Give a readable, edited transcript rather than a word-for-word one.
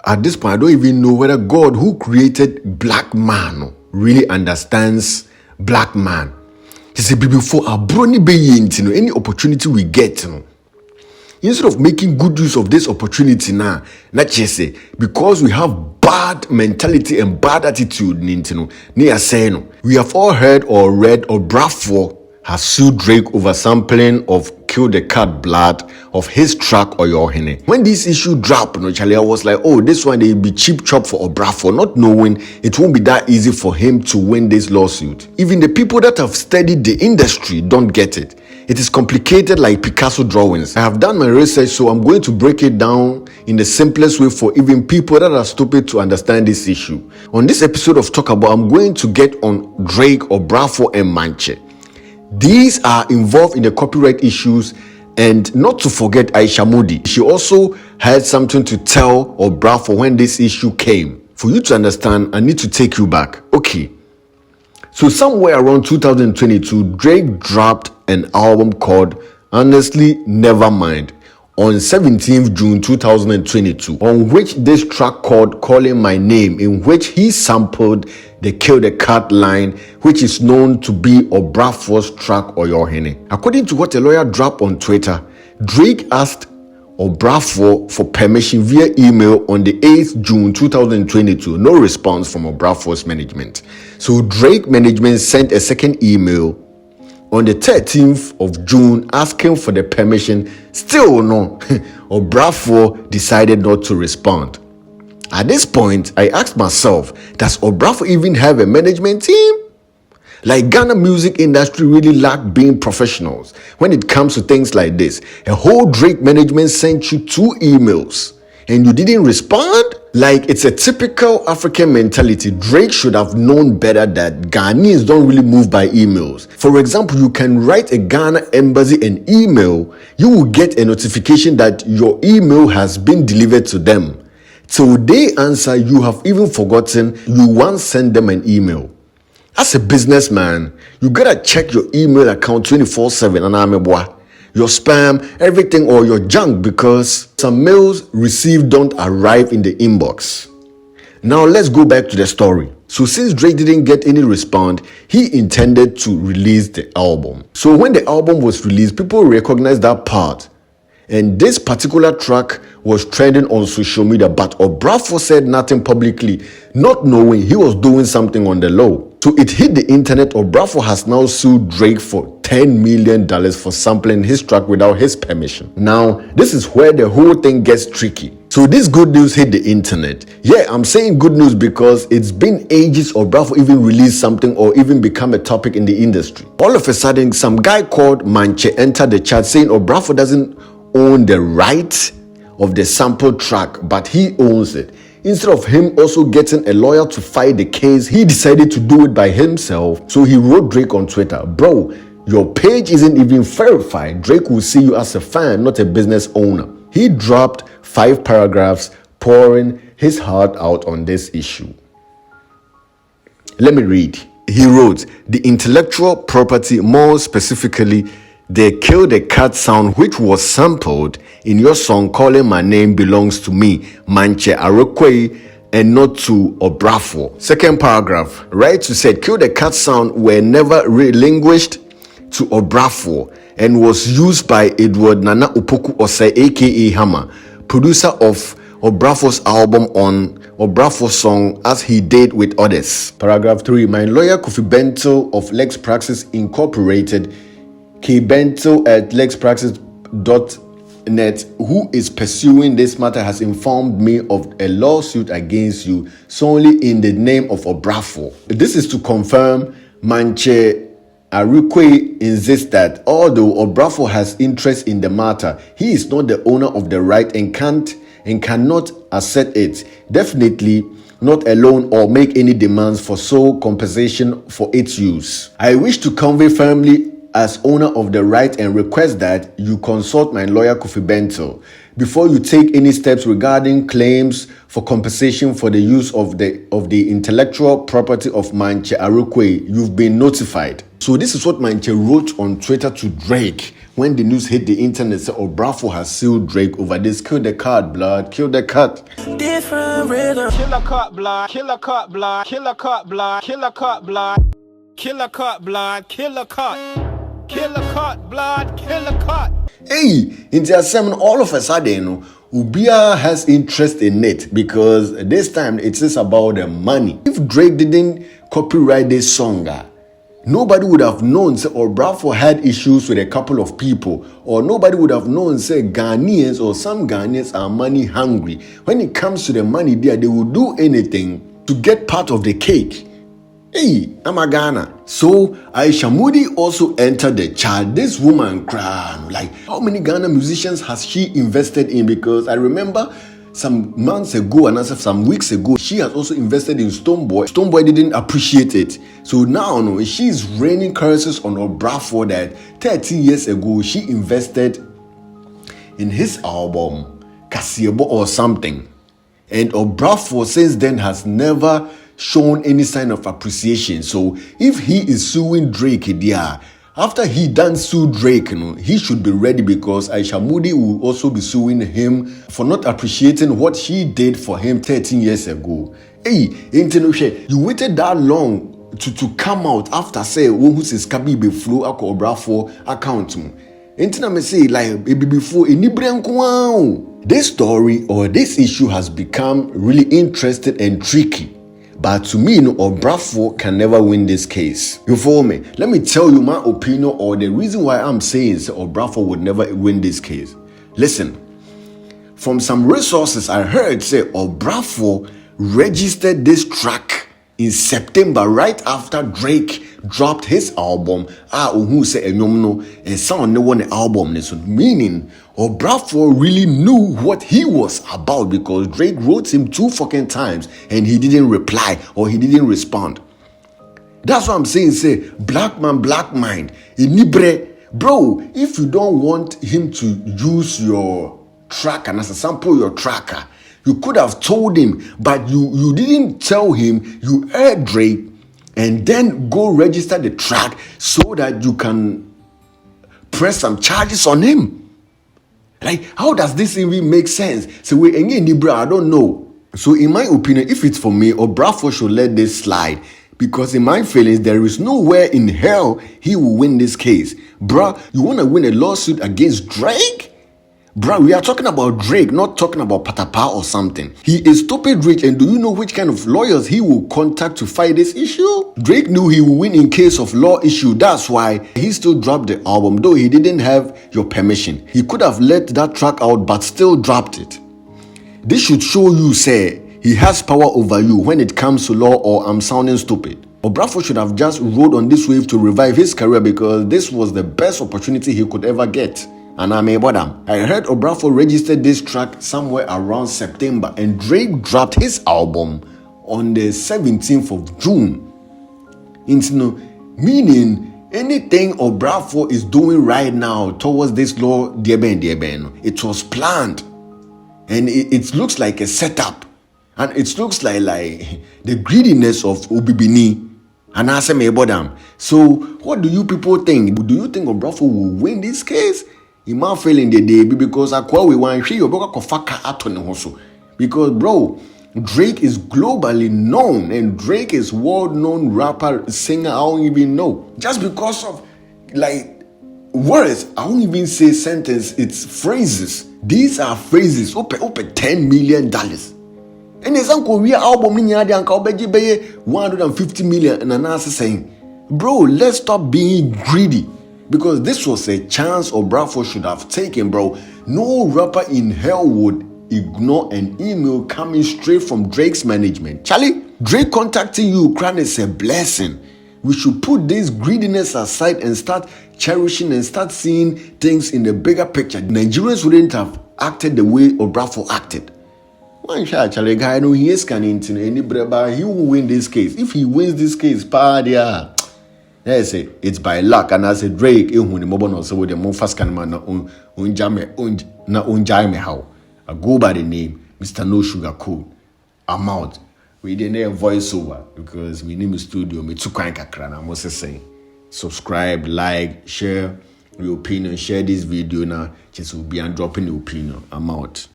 at this point, I don't even know whether God, who created black man, really understands black man. He said, before a brony be any opportunity we get, instead of making good use of this opportunity now, not just say because we have bad mentality and bad attitude, we have all heard or read Obrafour has sued Drake over sampling of Kill the Cat Blood of his track Oyohene. When this issue dropped, Charlie, I was like, oh, this one, they'll be cheap chop for Obrafour, not knowing it won't be that easy for him to win this lawsuit. Even the people that have studied the industry don't get it. It is complicated like Picasso drawings. I have done my research, so I'm going to break it down in the simplest way for even people that are stupid to understand this issue. On this episode of Talk About, I'm going to get on Drake, Obrafour, and Manche. These are involved in the copyright issues, and not to forget Aisha Modi. She also had something to tell Obrafour when this issue came. For you to understand, I need to take you back. Okay. So somewhere around 2022, Drake dropped an album called Honestly Nevermind on 17th June 2022, on which this track called Calling My Name, in which he sampled the Kill the Cat line, which is known to be Obrafour's track Oyohene. According to what a lawyer dropped on Twitter, Drake asked Obrafour for permission via email on the 8th June 2022. No response from Obrafour's management. So Drake management sent a second email on the 13th of June asking for the permission. Still no. Obrafour decided not to respond. At this point, I asked myself, does Obrafour even have a management team? Like, Ghana music industry really lack being professionals when it comes to things like this. A whole Drake management sent you 2 emails and you didn't respond? Like, it's a typical African mentality. Drake should have known better that Ghanaians don't really move by emails. For example, you can write a Ghana embassy an email. You will get a notification that your email has been delivered to them. Till they answer, you have even forgotten you once sent them an email. As a businessman, you gotta check your email account 24/7 and your spam, everything, or your junk, because some mails received don't arrive in the inbox. Now let's go back to the story. So since Drake didn't get any response, he intended to release the album. So when the album was released, people recognized that part. And this particular track was trending on social media, but Obrafour said nothing publicly, not knowing he was doing something on the low. So it hit the internet. Obrafour has now sued Drake for $10 million for sampling his track without his permission. Now, this is where the whole thing gets tricky. So this good news hit the internet. Yeah, I'm saying good news because it's been ages Obrafour even released something or even become a topic in the industry. All of a sudden, some guy called Manche entered the chat saying Obrafour doesn't own the right of the sample track, but he owns it. Instead of him also getting a lawyer to fight the case, he decided to do it by himself. So he wrote Drake on Twitter, bro, your page isn't even verified. Drake will see you as a fan, not a business owner. He dropped 5 paragraphs pouring his heart out on this issue. Let me read. He wrote, the intellectual property, more specifically the Kill the Cat sound, which was sampled in your song Calling My Name, belongs to me, Manche Arokwe, and not to Obrafour. Second paragraph, rights to said Kill the Cat sound were never relinquished to Obrafour and was used by Edward Nana Opoku Osei, aka Hammer, producer of Obrafour's album on Obrafour's song, as he did with others. Paragraph 3, my lawyer Kofi Bento of Lex Praxis Incorporated, K Bento at lexpraxis.net, who is pursuing this matter, has informed me of a lawsuit against you solely in the name of Obrafour. This is to confirm Manche Arukwe insists that although Obrafour has interest in the matter, he is not the owner of the right and cannot assert it, definitely not alone, or make any demands for sole compensation for its use. I wish to convey firmly as owner of the right and request that you consult my lawyer Kofi Bento before you take any steps regarding claims for compensation for the use of the intellectual property of Manche Arukwe. You've been notified. So this is what Manche wrote on Twitter to Drake when the news hit the internet, said Obrafour has sued Drake over this. Kill the cut, blood. Kill the cut. Different rhythm. Killer cut, blood. Killer cut, blood. Killer cut, blood. Killer cut, blood. Killer cut, blood. Killer cut. Killer cut, blood. Killer cut. Hey, in the assembly, all of a sudden, Ubia has interest in it because this time it is about the money. If Drake didn't copyright this song, nobody would have known say Obrafour had issues with a couple of people, or nobody would have known say Ghanaians or some Ghanaians are money hungry. When it comes to the money there, they will do anything to get part of the cake. Hey, I'm a Ghana. So Aisha Moody also entered the chart. This woman cried. Like, how many Ghana musicians has she invested in? Because I remember some months ago and some weeks ago, she has also invested in Stonebwoy. Stonebwoy didn't appreciate it. So now, no, she's raining curses on Obrafour that 13 years ago, she invested in his album, Kasiebo or something. And Obrafour since then has never shown any sign of appreciation. So if he is suing Drake there, after he done sue Drake, he should be ready because Aisha Moody will also be suing him for not appreciating what she did for him 13 years ago. Hey, you waited that long to come out after say who says Kabi flow Obrafour account. Me say like before this story or this issue has become really interesting and tricky. But to me, Obrafour can never win this case. You follow me? Let me tell you my opinion or the reason why I'm saying Obrafour would never win this case. Listen, from some resources I heard say Obrafour registered this track in September right after Drake dropped his album. Who say and sound no one album. Meaning Obrafour really knew what he was about because Drake wrote him 2 fucking times and he didn't reply or he didn't respond. That's what I'm saying. Say black man, black mind. Bro, if you don't want him to use your track and as a sample your tracker, you could have told him, but you didn't tell him. You heard Drake and then go register the track so that you can press some charges on him. Like, how does this even make sense? So I don't know. So in my opinion, if it's for me, Obrafour should let this slide. Because in my feelings, there is nowhere in hell he will win this case. Bruh, you want to win a lawsuit against Drake? Bruh, we are talking about Drake, not talking about Patapa or something. He is stupid rich, and do you know which kind of lawyers he will contact to fight this issue? Drake knew he will win in case of law issue. That's why he still dropped the album, though he didn't have your permission. He could have let that track out, but still dropped it. This should show you, say, he has power over you when it comes to law, or I'm sounding stupid. Obrafour should have just rode on this wave to revive his career because this was the best opportunity he could ever get. And I heard Obrafour registered this track somewhere around September and Drake dropped his album on the 17th of June. Meaning anything Obrafour is doing right now towards this law, it was planned. And it looks like a setup. And it looks like the greediness of Obibini. And I say, so what do you people think? Do you think Obrafour will win this case? He might fail in the day because we want because bro, Drake is globally known and Drake is world-known rapper, singer. I don't even know. Just because of like words, I won't even say sentence, it's phrases. These are phrases. Open $10 million. And his uncle we album in Yadi Uncle Beji 150 million and an saying, bro, let's stop being greedy. Because this was a chance Obrafour should have taken, bro. No rapper in hell would ignore an email coming straight from Drake's management. Charlie, Drake contacting you, Ukraine is a blessing. We should put this greediness aside and start cherishing and start seeing things in the bigger picture. Nigerians wouldn't have acted the way Obrafour acted. One shot, Charlie, guy, no, he is scanning to any brother. He will win this case. If he wins this case, padia. Yes, it's by luck, and as a Drake, you the mobile also with the more fast can man na unjaime how. I go by the name Mr. No Sugar Code. I'm out. We didn't have voiceover because we need a studio. Me too kind kakra. I must say, subscribe, like, share, your opinion. Share this video now. Just will be dropping the opinion. I'm out.